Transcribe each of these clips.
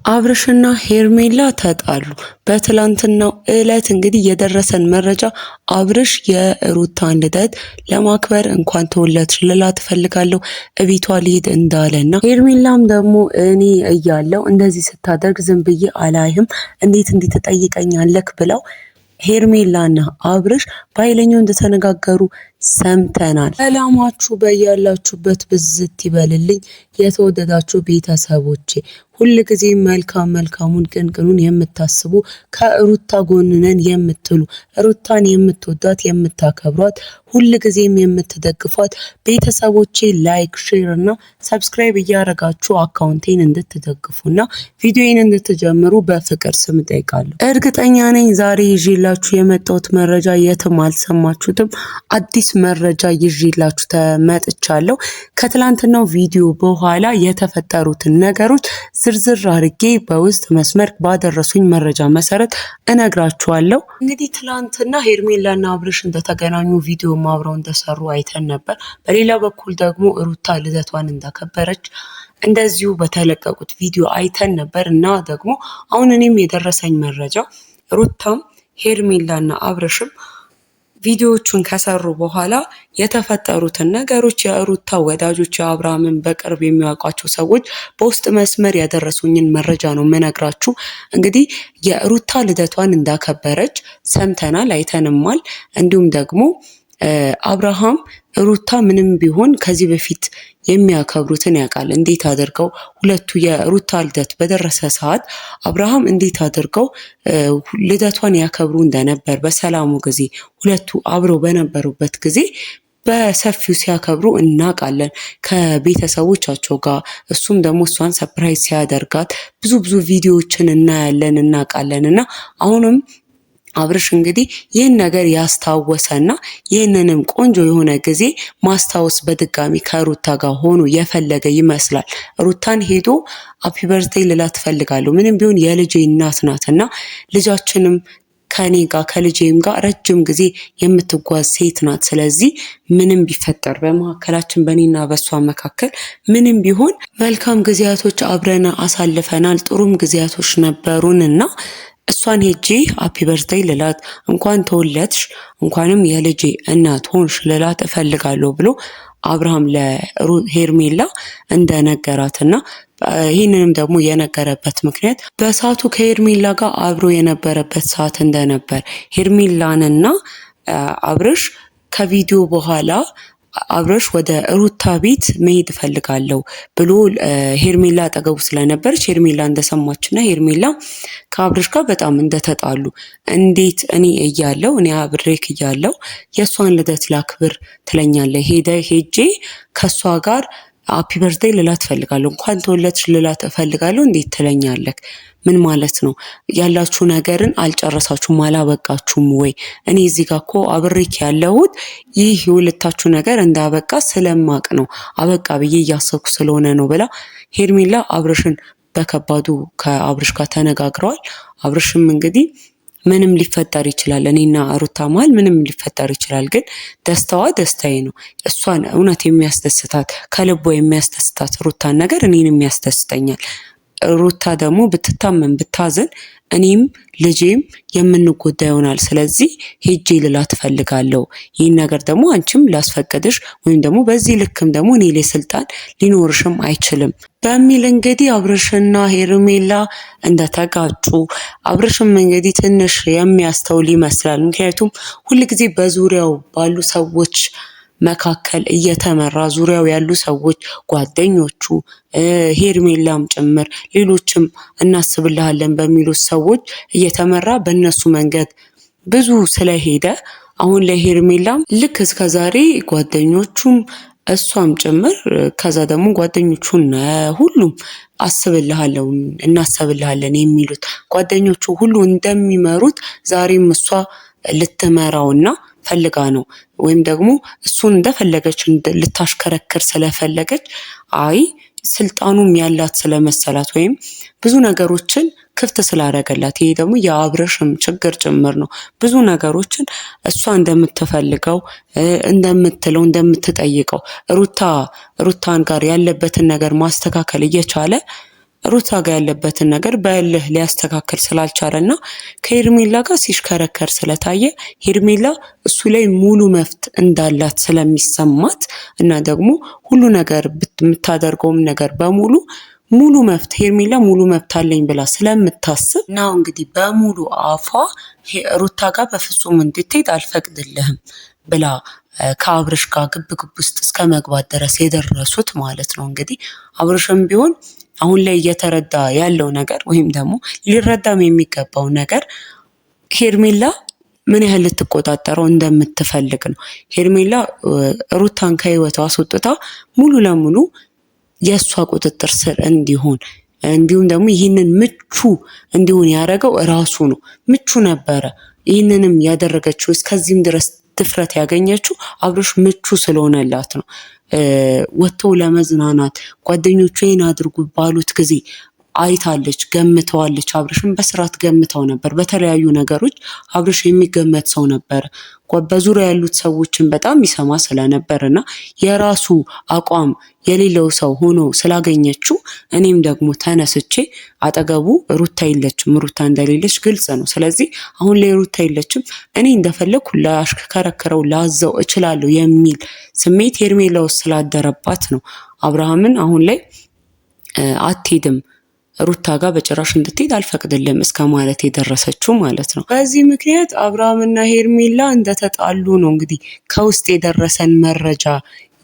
አብርሽና ሄርሜላ ተጣሉ። በትላንትናው ዕለት እንግዲህ የደረሰን መረጃ አብርሽ የሩታን ልደት ለማክበር እንኳን ተወለድሽ ልላት እፈልጋለሁ እቤቷ ልሄድ እንዳለና ሄርሜላም ደግሞ እኔ እያለው እንደዚህ ስታደርግ ዝም ብዬ አላይህም እንዴት እንዲህ ትጠይቀኛለክ ብለው ሄርሜላና አብርሽ በኃይለኛው እንደተነጋገሩ ሰምተናል። ሰላማችሁ በያላችሁበት ብዝት ይበልልኝ የተወደዳችሁ ቤተሰቦቼ። ሁልጊዜ መልካሙን ቅንቅኑን የምታስቡ ከሩታ ጎን ነን የምትሉ ሩታን የምትወዷት የምታከብሯት ሁልጊዜም የምትደግፏት ቤተሰቦቼ ላይክ፣ ሼር እና ሰብስክራይብ እያደረጋችሁ አካውንቴን እንድትደግፉና ቪዲዮዬን እንድትጀምሩ በፍቅር ስም ጠይቃለሁ። እርግጠኛ ነኝ ዛሬ ይዤላችሁ የመጣሁት መረጃ የትም አልሰማችሁትም። አዲስ መረጃ ይዤላችሁ ተመጥቻለሁ። ከትላንትናው ቪዲዮ በኋላ የተፈጠሩትን ነገሮች ዝርዝር አድርጌ በውስጥ መስመር ባደረሱኝ መረጃ መሰረት እነግራችኋለሁ። እንግዲህ ትላንትና ሄርሜላና አብርሽ እንደተገናኙ ቪዲዮ አብረው እንደሰሩ አይተን ነበር። በሌላ በኩል ደግሞ ሩታ ልደቷን እንዳከበረች እንደዚሁ በተለቀቁት ቪዲዮ አይተን ነበር እና ደግሞ አሁን እኔም የደረሰኝ መረጃ ሩታም ሄርሜላና አብርሽም ቪዲዮዎቹን ከሰሩ በኋላ የተፈጠሩትን ነገሮች የሩታ ወዳጆች የአብርሃምን በቅርብ የሚያውቋቸው ሰዎች በውስጥ መስመር ያደረሱኝን መረጃ ነው የምነግራችሁ። እንግዲህ የሩታ ልደቷን እንዳከበረች ሰምተናል፣ አይተንማል። እንዲሁም ደግሞ አብርሃም ሩታ ምንም ቢሆን ከዚህ በፊት የሚያከብሩትን ያውቃል። እንዴት አድርገው ሁለቱ የሩታ ልደት በደረሰ ሰዓት አብርሃም እንዴት አድርገው ልደቷን ያከብሩ እንደነበር በሰላሙ ጊዜ ሁለቱ አብረው በነበሩበት ጊዜ በሰፊው ሲያከብሩ እናውቃለን ከቤተሰቦቻቸው ጋር። እሱም ደግሞ እሷን ሰርፕራይዝ ሲያደርጋት ብዙ ቪዲዮዎችን እናያለን እናውቃለን። እና አሁንም አብርሽ እንግዲህ ይህን ነገር ያስታወሰና ይህንንም ቆንጆ የሆነ ጊዜ ማስታወስ በድጋሚ ከሩታ ጋር ሆኖ የፈለገ ይመስላል። ሩታን ሄዶ ሃፒ በርዝዴይ ልላት እፈልጋለሁ፣ ምንም ቢሆን የልጄ እናት ናትና ልጃችንም ከኔ ጋር ከልጄም ጋር ረጅም ጊዜ የምትጓዝ ሴት ናት። ስለዚህ ምንም ቢፈጠር በመካከላችን በእኔና በሷ መካከል ምንም ቢሆን መልካም ጊዜያቶች አብረን አሳልፈናል፣ ጥሩም ጊዜያቶች ነበሩንና እሷን ሄጄ ሃፒ በርዝዴይ ልላት እንኳን ተወለድሽ እንኳንም የልጄ እናት ሆንሽ ልላት እፈልጋለሁ ብሎ አብርሃም ለሄርሜላ እንደነገራትና ይህንንም ደግሞ የነገረበት ምክንያት በሰዓቱ ከሄርሜላ ጋር አብሮ የነበረበት ሰዓት እንደነበር ሄርሜላንና አብርሽ ከቪዲዮ በኋላ አብርሽ ወደ ሩታ ቤት መሄድ እፈልጋለሁ ብሎ ሄርሜላ አጠገቡ ስለነበረች ሄርሜላ እንደሰማችና ሄርሜላ ከአብርሽ ጋር በጣም እንደተጣሉ እንዴት እኔ አብሬክ እያለው የእሷን ልደት ላክብር ትለኛለህ? ሄጄ ከእሷ ጋር ሃፒ በርዝዴይ ልላት እፈልጋለሁ፣ እንኳን ተወለድሽ ልላት እፈልጋለሁ እንዴት ትለኛለህ? ምን ማለት ነው? ያላችሁ ነገርን አልጨረሳችሁም አላበቃችሁም ወይ? እኔ እዚህ ጋር እኮ አብሬክ ያለሁት ይህ የሁለታችሁ ነገር እንዳበቃ ስለማቅ ነው፣ አበቃ ብዬ እያሰብኩ ስለሆነ ነው ብላ ሄርሜላ አብርሽን በከባዱ ከአብርሽ ጋር ተነጋግረዋል። አብርሽም እንግዲህ ምንም ሊፈጠር ይችላል፣ እኔና ሩታ መሀል ምንም ሊፈጠር ይችላል፣ ግን ደስታዋ ደስታዬ ነው። እሷን እውነት የሚያስደስታት ከልቧ የሚያስደስታት ሩታን ነገር እኔንም ያስደስተኛል። ሩታ ደግሞ ብትታመም ብታዝን እኔም ልጄም የምንጎዳ ይሆናል። ስለዚህ ሄጄ ልላት እፈልጋለሁ። ይህን ነገር ደግሞ አንቺም ላስፈቅድሽ ወይም ደግሞ በዚህ ልክም ደግሞ እኔ ላይ ስልጣን ሊኖርሽም አይችልም በሚል እንግዲህ አብርሽና ሄርሜላ እንደተጋጩ አብርሽም እንግዲህ ትንሽ የሚያስተውል ይመስላል። ምክንያቱም ሁልጊዜ በዙሪያው ባሉ ሰዎች መካከል እየተመራ ዙሪያው ያሉ ሰዎች ጓደኞቹ ሄርሜላም ጭምር ሌሎችም እናስብልሃለን በሚሉት ሰዎች እየተመራ በእነሱ መንገድ ብዙ ስለሄደ አሁን ላይ ሄርሜላም ልክ እስከዛሬ ጓደኞቹም እሷም ጭምር ከዛ ደግሞ ጓደኞቹን ሁሉም እናስብልሃለን የሚሉት ጓደኞቹ ሁሉ እንደሚመሩት ዛሬም እሷ ልትመራውና ፈልጋ ነው ወይም ደግሞ እሱን እንደፈለገች ልታሽከረክር ስለፈለገች ስልጣኑም ያላት ስለመሰላት ወይም ብዙ ነገሮችን ክፍት ስላደረገላት ይሄ ደግሞ የአብርሽም ችግር ጭምር ነው። ብዙ ነገሮችን እሷ እንደምትፈልገው እንደምትለው እንደምትጠይቀው ሩታን ጋር ያለበትን ነገር ማስተካከል እየቻለ ሩታ ጋር ያለበትን ነገር በእልህ ሊያስተካክል ስላልቻለና ከሄርሜላ ጋር ሲሽከረከር ስለታየ ሄርሜላ እሱ ላይ ሙሉ መብት እንዳላት ስለሚሰማት እና ደግሞ ሁሉ ነገር የምታደርገውም ነገር በሙሉ ሙሉ መብት ሄርሜላ ሙሉ መብት አለኝ ብላ ስለምታስብ ነው እንግዲህ በሙሉ አፏ ሩታ ጋር በፍጹም እንድትሄድ አልፈቅድልህም ብላ ከአብርሽ ጋር ግብ ውስጥ እስከ መግባት ድረስ የደረሱት ማለት ነው። እንግዲህ አብርሽም ቢሆን አሁን ላይ እየተረዳ ያለው ነገር ወይም ደግሞ ሊረዳም የሚገባው ነገር ሄርሜላ ምን ያህል ልትቆጣጠረው እንደምትፈልግ ነው። ሄርሜላ ሩታን ከህይወቷ አስወጥታ ሙሉ ለሙሉ የእሷ ቁጥጥር ስር እንዲሆን እንዲሁም ደግሞ ይህንን ምቹ እንዲሆን ያደረገው ራሱ ነው። ምቹ ነበረ። ይህንንም ያደረገችው እስከዚህም ድረስ ድፍረት ያገኘችው አብርሽ ምቹ ስለሆነላት ነው። ወጥተው ለመዝናናት ጓደኞቹ ይህን አድርጉ ባሉት ጊዜ አይታለች፣ ገምተዋለች። አብርሽን በስርዓት ገምተው ነበር። በተለያዩ ነገሮች አብርሽ የሚገመት ሰው ነበር። በዙሪያ ያሉት ሰዎችን በጣም ይሰማ ስለነበር እና የራሱ አቋም የሌለው ሰው ሆኖ ስላገኘችው እኔም ደግሞ ተነስቼ አጠገቡ ሩታ የለችም፣ ሩታ እንደሌለች ግልጽ ነው። ስለዚህ አሁን ላይ ሩታ የለችም፣ እኔ እንደፈለኩ ላሽከረክረው ላዘው እችላለሁ የሚል ስሜት ሄርሜላ ውስጥ ስላደረባት ነው አብርሃምን አሁን ላይ አትሄድም ሩታ ጋር በጭራሽ እንድትሄድ አልፈቅድልም እስከ ማለት የደረሰችው ማለት ነው። በዚህ ምክንያት አብርሃምና ሄርሜላ እንደተጣሉ ነው እንግዲህ ከውስጥ የደረሰን መረጃ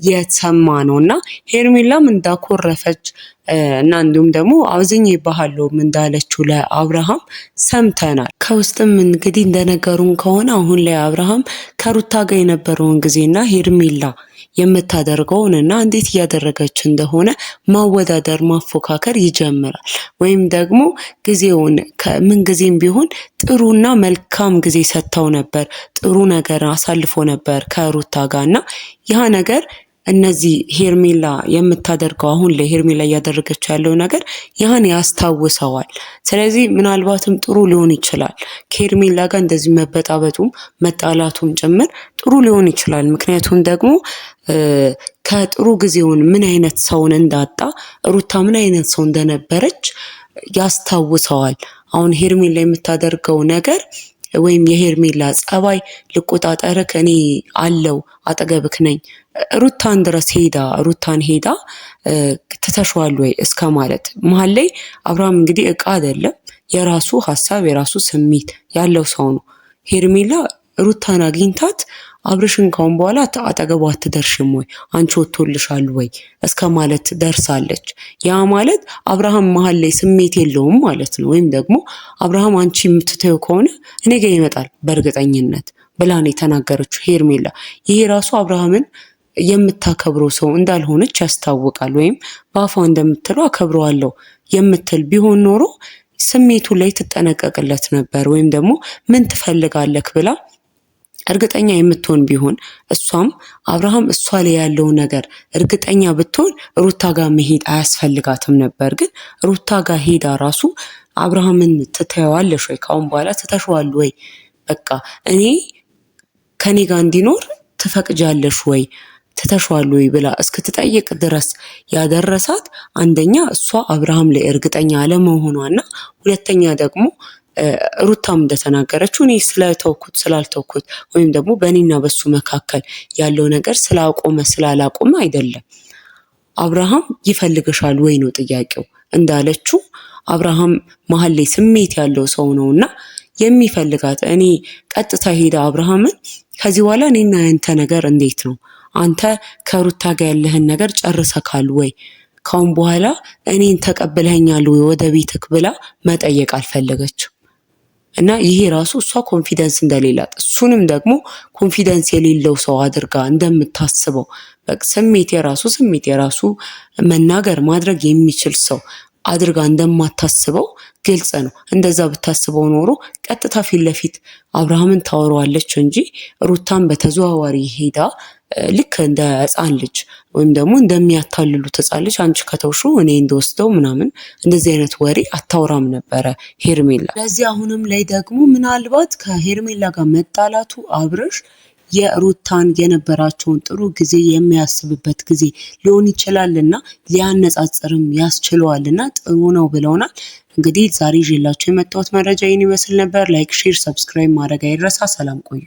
የተሰማ ነው እና ሄርሜላም እንዳኮረፈች እና እንዲሁም ደግሞ አዝኜብሃለሁም እንዳለችው ለአብርሃም ሰምተናል። ከውስጥም እንግዲህ እንደነገሩን ከሆነ አሁን ላይ አብርሃም ከሩታ ጋር የነበረውን ጊዜና ሄርሜላ የምታደርገውን እና እንዴት እያደረገች እንደሆነ ማወዳደር ማፎካከር ይጀምራል። ወይም ደግሞ ጊዜውን ከምን ጊዜም ቢሆን ጥሩና መልካም ጊዜ ሰጥተው ነበር፣ ጥሩ ነገር አሳልፎ ነበር ከሩታ ጋር እና ያ ነገር እነዚህ ሄርሜላ የምታደርገው አሁን ላይ ሄርሜላ እያደረገችው ያለው ነገር ያን ያስታውሰዋል። ስለዚህ ምናልባትም ጥሩ ሊሆን ይችላል ከሄርሜላ ጋር እንደዚህ መበጣበጡም መጣላቱም ጭምር ጥሩ ሊሆን ይችላል። ምክንያቱም ደግሞ ከጥሩ ጊዜውን ምን አይነት ሰውን እንዳጣ ሩታ ምን አይነት ሰው እንደነበረች ያስታውሰዋል። አሁን ሄርሜላ የምታደርገው ነገር ወይም የሄርሜላ ጸባይ ልቆጣጠርክ እኔ አለው አጠገብክ ነኝ ሩታን ድረስ ሩታን ሄዳ ትተሽዋል ወይ እስከ ማለት መሀል ላይ አብርሃም እንግዲህ እቃ አይደለም፣ የራሱ ሀሳብ የራሱ ስሜት ያለው ሰው ነው። ሄርሜላ ሩታን አግኝታት አብርሽን ካሁን በኋላ አጠገቧ አትደርሽም ወይ አንቺ ወጥቶልሻል ወይ እስከ ማለት ደርሳለች። ያ ማለት አብርሃም መሀል ላይ ስሜት የለውም ማለት ነው። ወይም ደግሞ አብርሃም አንቺ የምትተዩ ከሆነ እኔ ጋር ይመጣል በእርግጠኝነት ብላ ነው የተናገረችው ሄርሜላ። ይሄ ራሱ አብርሃምን የምታከብረው ሰው እንዳልሆነች ያስታውቃል። ወይም በአፏ እንደምትለው አከብረዋለሁ የምትል ቢሆን ኖሮ ስሜቱ ላይ ትጠነቀቅለት ነበር። ወይም ደግሞ ምን ትፈልጋለክ ብላ እርግጠኛ የምትሆን ቢሆን እሷም አብርሃም እሷ ላይ ያለው ነገር እርግጠኛ ብትሆን ሩታ ጋር መሄድ አያስፈልጋትም ነበር። ግን ሩታ ጋር ሄዳ ራሱ አብርሃምን ትተዋለሽ ወይ ካሁን በኋላ ትተሽዋል ወይ በቃ እኔ ከኔ ጋር እንዲኖር ትፈቅጃለሽ ወይ ትተሽዋል ወይ ብላ እስክትጠይቅ ድረስ ያደረሳት አንደኛ እሷ አብርሃም ላይ እርግጠኛ አለመሆኗና ሁለተኛ ደግሞ ሩታም እንደተናገረችው እኔ ስለተውኩት ስላልተውኩት ወይም ደግሞ በእኔና በሱ መካከል ያለው ነገር ስላላቆመ አይደለም። አብርሃም ይፈልግሻል ወይ ነው ጥያቄው። እንዳለችው አብርሃም መሀል ላይ ስሜት ያለው ሰው ነውና የሚፈልጋት እኔ ቀጥታ ሄዳ አብርሃምን ከዚህ በኋላ እኔና ያንተ ነገር እንዴት ነው? አንተ ከሩታ ጋር ያለህን ነገር ጨርሰካል ወይ? ካሁን በኋላ እኔን ተቀብለኸኛል ወይ ወደ ቤትክ ብላ መጠየቅ አልፈለገችም። እና ይሄ ራሱ እሷ ኮንፊደንስ እንደሌላት እሱንም ደግሞ ኮንፊደንስ የሌለው ሰው አድርጋ እንደምታስበው ስሜት የራሱ መናገር ማድረግ የሚችል ሰው አድርጋ እንደማታስበው ግልጽ ነው። እንደዛ ብታስበው ኖሮ ቀጥታ ፊት ለፊት አብርሃምን ታወራዋለች እንጂ ሩታን በተዘዋዋሪ ሄዳ ልክ እንደ ሕፃን ልጅ ወይም ደግሞ እንደሚያታልሉት ሕፃን ልጅ አንቺ ከተውሽው እኔ እንደወስደው ምናምን እንደዚህ አይነት ወሬ አታውራም ነበረ ሄርሜላ። ስለዚህ አሁንም ላይ ደግሞ ምናልባት ከሄርሜላ ጋር መጣላቱ አብርሽ የሩታን የነበራቸውን ጥሩ ጊዜ የሚያስብበት ጊዜ ሊሆን ይችላልና ሊያነጻጽርም ያስችለዋልና ጥሩ ነው ብለውናል። እንግዲህ ዛሬ ይዤላችሁ የመጣሁት መረጃ ይህን ይመስል ነበር። ላይክ፣ ሼር፣ ሰብስክራይብ ማድረግ አይረሳ። ሰላም ቆዩ።